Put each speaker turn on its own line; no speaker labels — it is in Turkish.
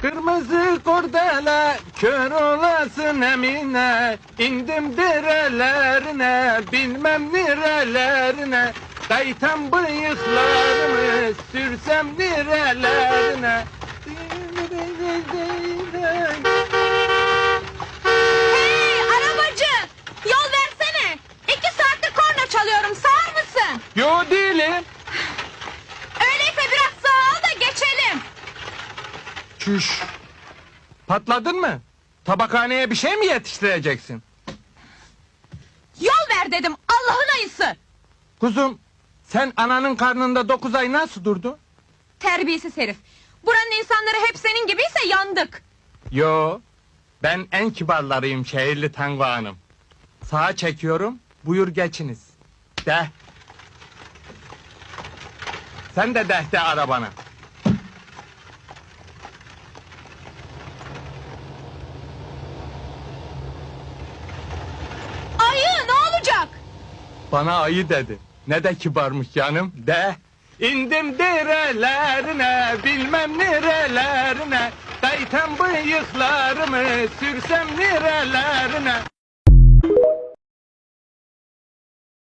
Kırmızı kordela, kör olasın Emine. İndim derelerine, bilmem nerelerine. Kaytan bıyıklarımı, sürsem nerelerine.
Hey arabacı! Yol versene! 2 saattir korna çalıyorum, sağır mısın?
Yo değilim.
Öyleyse biraz sağa al da geçelim.
Çüş. Patladın mı? Tabakhaneye bir şey mi yetiştireceksin?
Yol ver dedim, Allah'ın ayısı!
Kuzum, sen ananın karnında 9 ay nasıl durdun?
Terbiyesiz herif! Buranın insanları hep senin gibiyse yandık!
Yo, ben en kibarlarıyım şehirli Tango Hanım. Sağa çekiyorum, buyur geçiniz. De. Sen de arabana.
Ayı ne olacak?
Bana ayı dedi. Ne de kibarmış canım, de. İndim derelerine, bilmem nerelerine. Kaytan bıyıklarımı, sürsem nerelerine.